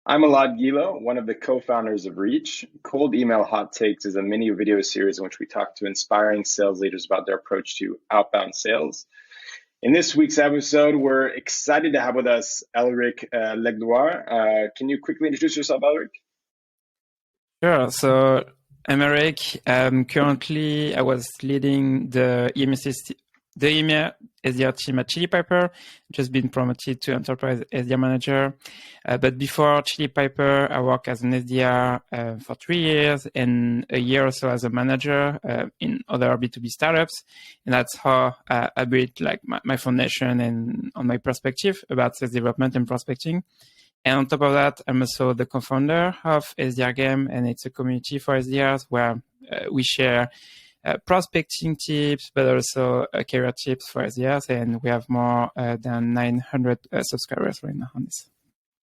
I'm Alad Gilo, one of the co-founders of Reach. Cold Email Hot Takes is a mini video series in which we talk to inspiring sales leaders about their approach to outbound sales. In this week's episode, we're excited to have with us Elric Legloire. Can you quickly introduce yourself, Elric? Sure. So I'm Eric. Currently, I was leading the EMEA SDR team at Chili Piper. Just been promoted to Enterprise SDR Manager. But before Chili Piper, I worked as an SDR for 3 years and a year or so as a manager in other B2B startups. And that's how I built like my foundation and on my perspective about sales development and prospecting. And on top of that, I'm also the co-founder of SDR Game, and it's a community for SDRs where we share prospecting tips, but also career tips for SDRs. And we have more than 900 subscribers right now on this.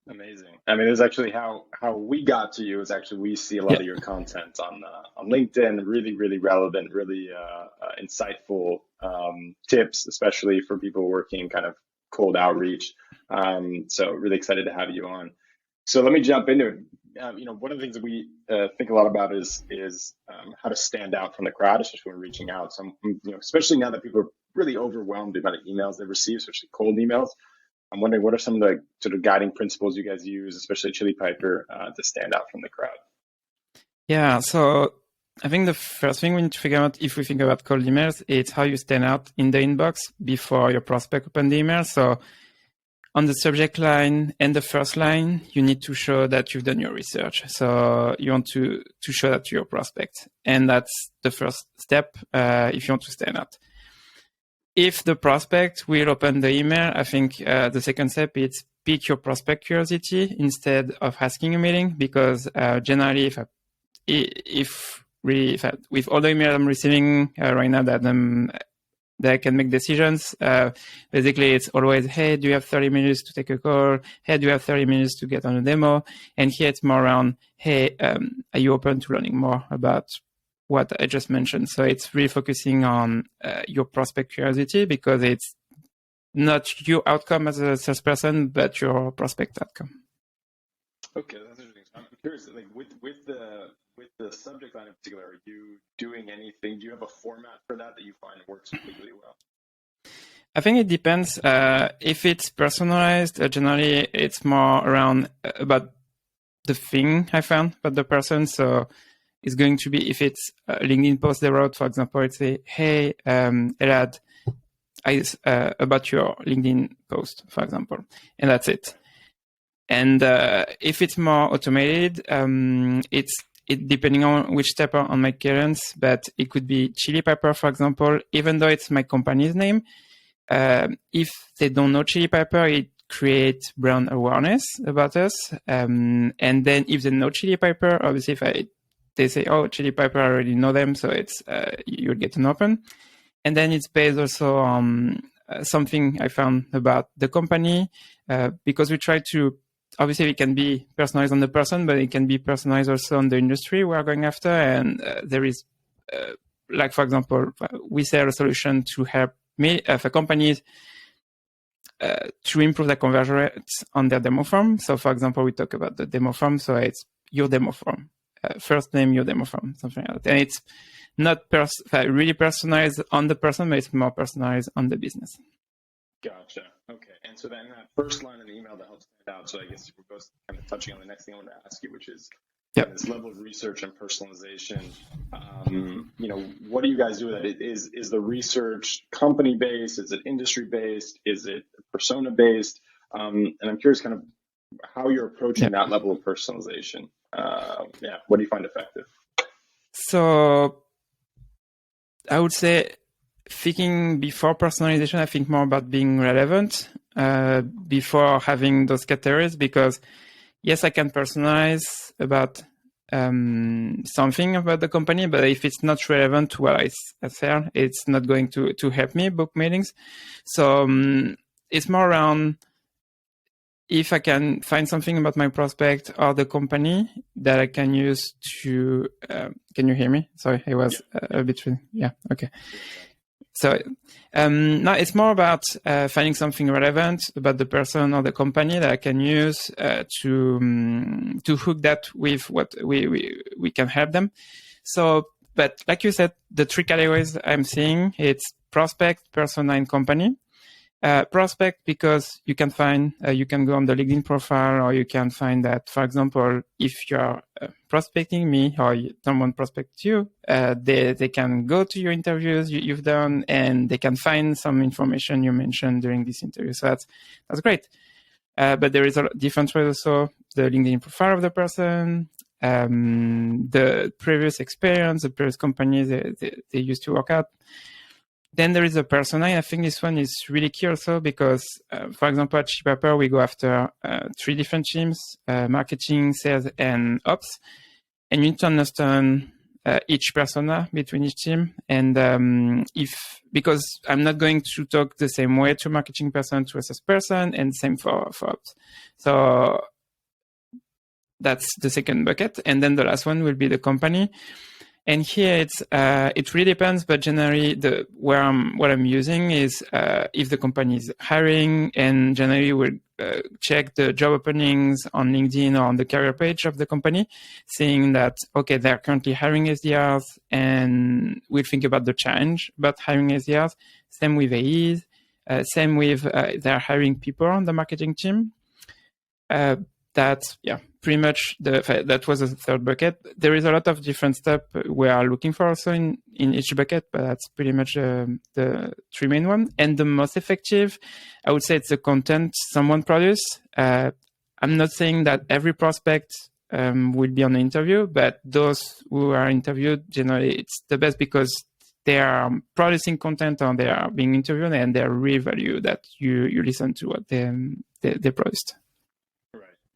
Amazing. I mean, it's actually how we got to you is actually we see a lot of your content on LinkedIn, really relevant, really insightful tips, especially for people working kind of cold outreach. So really excited to have you on. So let me jump into it. One of the things that we think a lot about is how to stand out from the crowd, especially when we're reaching out. So, especially now that people are really overwhelmed by the emails they receive, especially cold emails. I'm wondering what are some of the sort of guiding principles you guys use, especially at Chili Piper, to stand out from the crowd? Yeah, so I think the first thing we need to figure out if we think about cold emails, it's how you stand out in the inbox before your prospect open the email. So on the subject line and the first line, you need to show that you've done your research. So you want to show that to your prospect. And that's the first step if you want to stand out. If the prospect will open the email, I think the second step is pique your prospect curiosity instead of asking a meeting, because generally with all the emails I'm receiving right now that I can make decisions, basically it's always, hey, do you have 30 minutes to take a call? Hey, do you have 30 minutes to get on a demo? And here it's more around, hey, are you open to learning more about what I just mentioned? So it's really focusing on your prospect curiosity, because it's not your outcome as a salesperson, but your prospect outcome. Okay, that's interesting. I'm curious, like with the subject line in particular, are you doing anything? Do you have a format for that you find works particularly well? I think it depends. If it's personalized, generally it's more around about the thing I found about the person. So it's going to be, if it's a LinkedIn post they wrote, for example, it's say, hey, Elad, about your LinkedIn post, for example, and that's it. And if it's more automated, it's depending on which step on my cadence, but it could be Chili Piper, for example, even though it's my company's name. If they don't know Chili Piper, it creates brand awareness about us. And then if they know Chili Piper, obviously they say, oh, Chili Piper, I already know them, so it's you'll get an open. And then it's based also on something I found about the company, because we try to, obviously it can be personalized on the person, but it can be personalized also on the industry we're going after. And there is, like, for example, we sell a solution to help for companies to improve the conversion rates on their demo form. So, for example, we talk about the demo form. So it's your demo form, first name, your demo form, something like that. And it's not really personalized on the person, but it's more personalized on the business. Gotcha. Okay. And so then that first line of the email that helps stand out. So I guess we're both kind of touching on the next thing I want to ask you, which is this level of research and personalization. What do you guys do with that? Is the research company based? Is it industry based? Is it persona based? And I'm curious kind of how you're approaching that level of personalization. What do you find effective? So I would say, thinking before personalization, I think more about being relevant before having those categories, because yes, I can personalize about something about the company, but if it's not relevant to what I sell, it's not going to help me book meetings. So it's more around, if I can find something about my prospect or the company that I can use to, can you hear me? Sorry, it was a bit, okay. So no, it's more about finding something relevant about the person or the company that I can use to hook that with what we can help them. So, but like you said, the three categories I'm seeing, it's prospect, persona, and company. Prospect, because you can find, you can go on the LinkedIn profile, or you can find that, for example, if you're prospecting me or someone prospects you, they can go to your interviews you've done, and they can find some information you mentioned during this interview. So that's great. But there is a different way also, the LinkedIn profile of the person, the previous experience, the previous companies they used to work at. Then there is a persona. I think this one is really key also because, for example, at Chipper, we go after 3 different teams, marketing, sales, and ops. And you need to understand each persona between each team. And because I'm not going to talk the same way to marketing person, to a sales person, and same for ops. So that's the second bucket. And then the last one will be the company. And here it really depends, but generally what I'm using is if the company is hiring, and generally we'll check the job openings on LinkedIn or on the career page of the company, seeing that, okay, they're currently hiring SDRs, and we'll think about the challenge about hiring SDRs. Same with AEs, same with they're hiring people on the marketing team. Pretty much that was the third bucket. There is a lot of different stuff we are looking for also in each bucket, but that's pretty much the 3 main one. And the most effective, I would say, it's the content someone produce. I'm not saying that every prospect will be on the interview, but those who are interviewed, generally it's the best because they are producing content or they are being interviewed, and they really value that you listen to what they produced.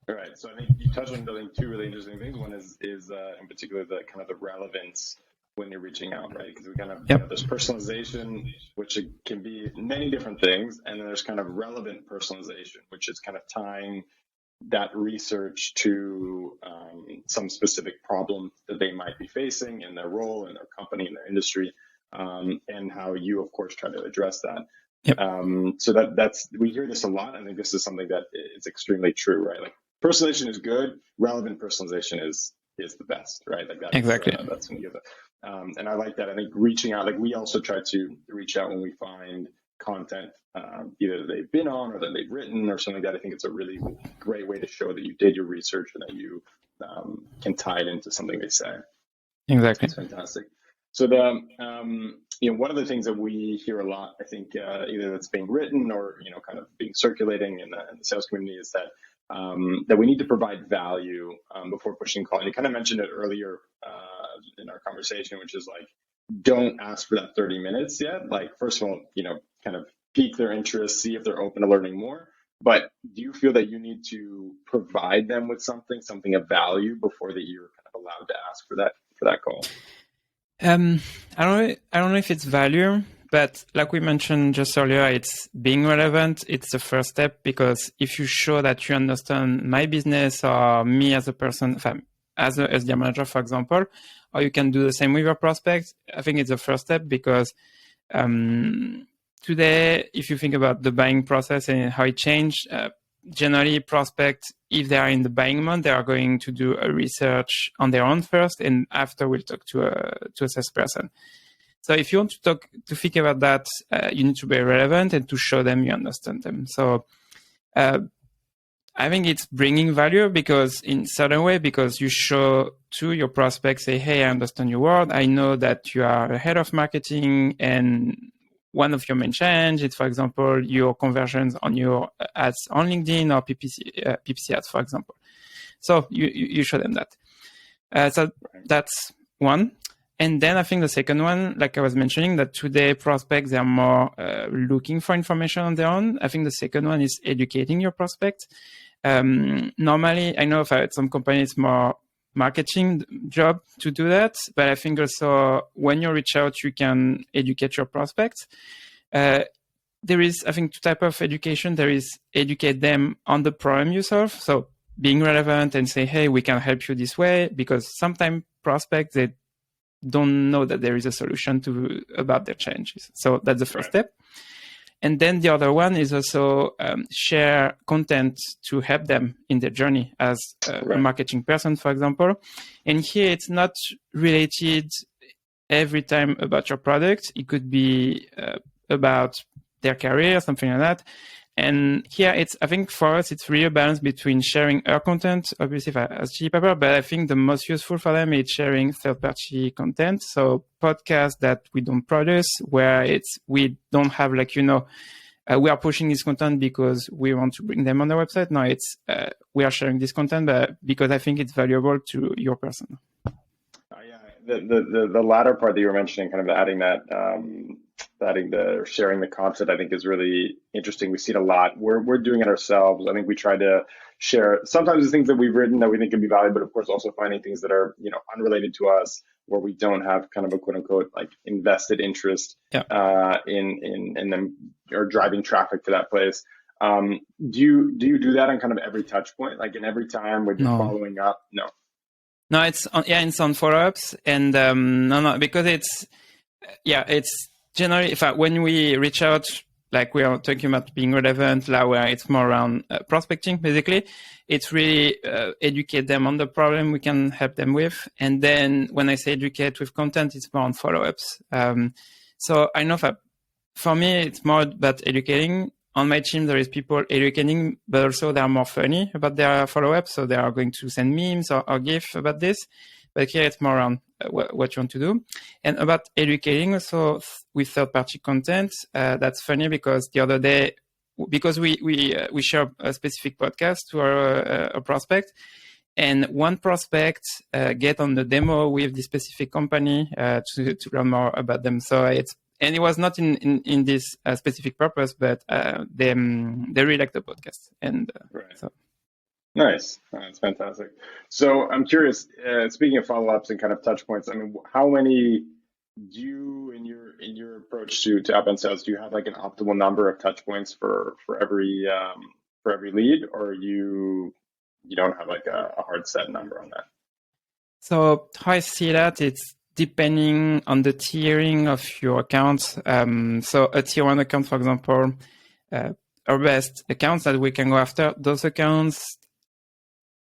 Right. So I think you touched on building 2 really interesting things. One is in particular the kind of the relevance when you're reaching out, right? Because we kind of there's personalization, which can be many different things, and then there's kind of relevant personalization, which is kind of tying that research to some specific problem that they might be facing in their role, in their company, in their industry, and how you, of course, try to address that. Yep. So that's we hear this a lot. I think this is something that is extremely true, right? Like personalization is good, relevant personalization is the best, right? Like that's exactly. That's when you give it. And I like that. I think reaching out, like we also try to reach out when we find content either that they've been on or that they've written or something like that. I think it's a really great way to show that you did your research and that you can tie it into something they say. Exactly. That's fantastic. So one of the things that we hear a lot, I think, either that's being written or kind of being circulating in the sales community, is that that we need to provide value before pushing call. And you kind of mentioned it earlier in our conversation, which is like, don't ask for that 30 minutes yet. Like, first of all, kind of pique their interest, see if they're open to learning more. But do you feel that you need to provide them with something of value before that you're kind of allowed to ask for that call? I don't know if it's value, but like we mentioned just earlier, it's being relevant. It's the first step, because if you show that you understand my business or me as a person, as a SDR manager, for example, or you can do the same with your prospects, I think it's the first step, because today, if you think about the buying process and how it changed, generally prospects, if they are in the buying mode, they are going to do a research on their own first, and after we'll talk to a salesperson. So if you want to think about that, you need to be relevant and to show them you understand them. So I think it's bringing value, because in certain way, because you show to your prospects, say, hey, I understand your world. I know that you are a head of marketing, and one of your main challenge is, for example, your conversions on your ads on LinkedIn or PPC ads, for example. So you show them that. So that's one. And then I think the second one, like I was mentioning, that today prospects, they are more looking for information on their own. I think the second one is educating your prospect. Normally, I know for some companies more marketing job to do that, but I think also when you reach out, you can educate your prospects. There is, I think, 2 types of education. There is educate them on the problem you solve. So being relevant and say, hey, we can help you this way, because sometimes prospects, they don't know that there is a solution about their changes. So that's the first step. And then the other one is also share content to help them in their journey as a marketing person, for example. And here it's not related every time about your product. It could be about their career, something like that. And here I think for us, it's really a balance between sharing our content, obviously as Chili Pepper, but I think the most useful for them is sharing third-party content. So podcasts that we don't produce, where we don't have we are pushing this content because we want to bring them on the website. No, it's we are sharing this content because I think it's valuable to your person. The latter part that you were mentioning, kind of adding the sharing the content, I think is really interesting. We see it a lot. We're doing it ourselves. I think we try to share sometimes the things that we've written that we think can be valuable, but of course also finding things that are unrelated to us, where we don't have kind of a quote unquote like invested interest in them or driving traffic to that place. Do you do that on kind of every touch point, like in every time when you're following up? No, it's on follow-ups, and no, because it's generally when we reach out, like we are talking about being relevant, where it's more around prospecting, basically. It's really educate them on the problem we can help them with. And then when I say educate with content, it's more on follow-ups. So I know for me, it's more about educating. On my team, there is people educating, but also they are more funny about their follow-up. So they are going to send memes or GIF about this. But here it's more around what you want to do. And about educating also with third-party content, that's funny because the other day, because we share a specific podcast to our prospect, and one prospect get on the demo with the specific company to learn more about them. So and it was not in this specific purpose, but they really like the podcast. And so. Nice. That's fantastic. So I'm curious, speaking of follow-ups and kind of touch points, I mean, how many do you, in your approach to outbound sales, do you have like an optimal number of touch points for every lead, or you don't have like a hard set number on that? So how I see that, it's depending on the tiering of your accounts. So a tier 1 account, for example, our best accounts that we can go after, those accounts,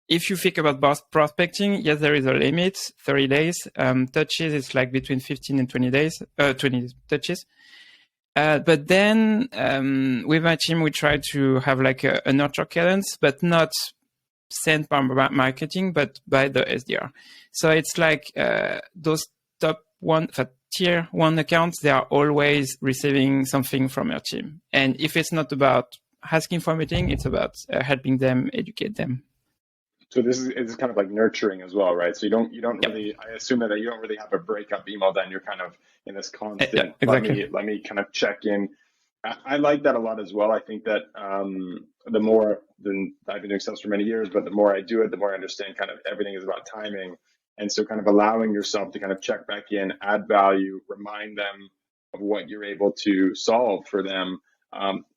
if you think about prospecting, yes, there is a limit, 30 days. Touches, it's like between 15 and 20 days, 20 touches. But then with my team, we try to have like a nurture cadence, but not sent by marketing, but by the SDR. So it's like those tier 1 accounts, they are always receiving something from your team. And if it's not about asking for a meeting, it's about helping them, educate them. So it's kind of like nurturing as well, right? So you don't really, I assume that you don't really have a breakup email, then you're kind of in this constant, exactly. let me kind of check in. I like that a lot as well. I think that the more I've been doing sales for many years, but the more I do it, the more I understand kind of everything is about timing. And so kind of allowing yourself to kind of check back in, add value, remind them of what you're able to solve for them.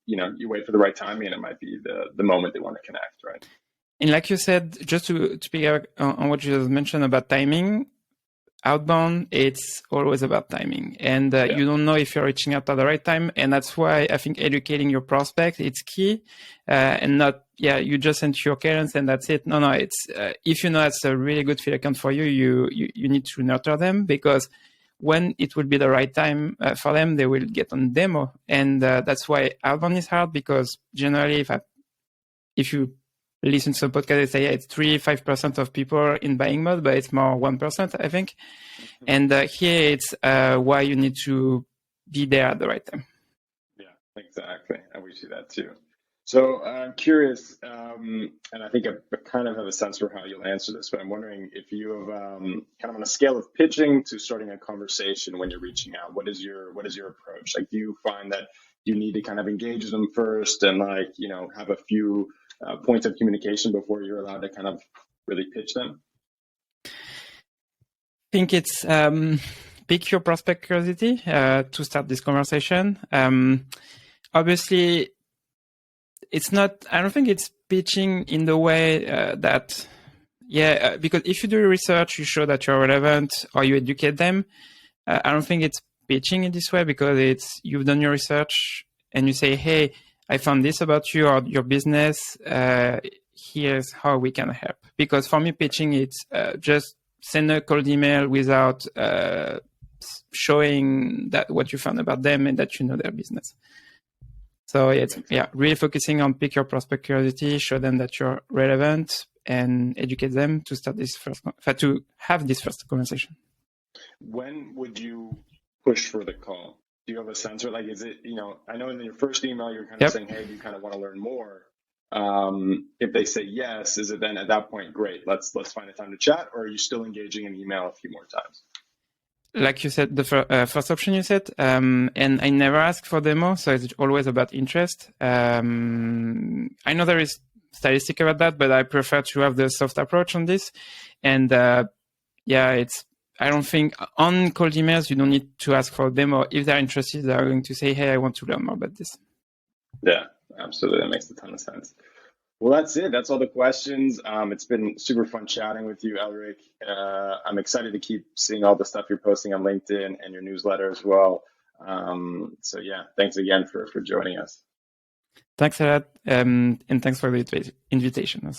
You wait for the right timing, and it might be the moment they want to connect, right? And like you said, just to pick up on what you just mentioned about timing, outbound, it's always about timing. And you don't know if you're reaching out at the right time. And that's why I think educating your prospect, it's key. And not, you just send your cadence and that's it. No, it's if you know that's a really good field account for you, you need to nurture them, because when it will be the right time for them, they will get on demo. And that's why outbound is hard, because generally if you listen to a podcast, they say it's 3-5% of people in buying mode, but it's more 1%, I think. And here it's why you need to be there at the right time. Yeah, exactly. And we see that too. So I'm curious, and I think I kind of have a sense for how you'll answer this, but I'm wondering if you have kind of on a scale of pitching to starting a conversation when you're reaching out, what is your approach? Like, do you find that you need to kind of engage them first and have a few points of communication before you're allowed to kind of really pitch them? I think it's pick your prospect curiosity to start this conversation. Obviously, it's not, I don't think it's pitching in the way that Because if you do research, you show that you're relevant or you educate them. I don't think it's pitching in this way because it's you've done your research and you say, hey, I found this about you or your business. Here's how we can help. Because for me, pitching, it's just send a cold email without showing that what you found about them and that you know their business. So it's really focusing on pick your prospect curiosity, show them that you're relevant, and educate them to start this to have this first conversation. When would you push for the call? Do you have a sense, or like, is it, I know in your first email you're kind of saying, hey, do you kind of want to learn more? If they say yes, is it then at that point, great, let's find a time to chat, or are you still engaging in email a few more times? Like you said, the first option you said, and I never ask for demo, so it's always about interest. I know there is statistic about that, but I prefer to have the soft approach on this. And I don't think on cold emails, you don't need to ask for a demo. If they're interested, they're going to say, hey, I want to learn more about this. Yeah, absolutely. That makes a ton of sense. Well, that's it. That's all the questions. It's been super fun chatting with you, Elric. I'm excited to keep seeing all the stuff you're posting on LinkedIn and your newsletter as well. So yeah, thanks again for joining us. Thanks a lot. And thanks for the invitation.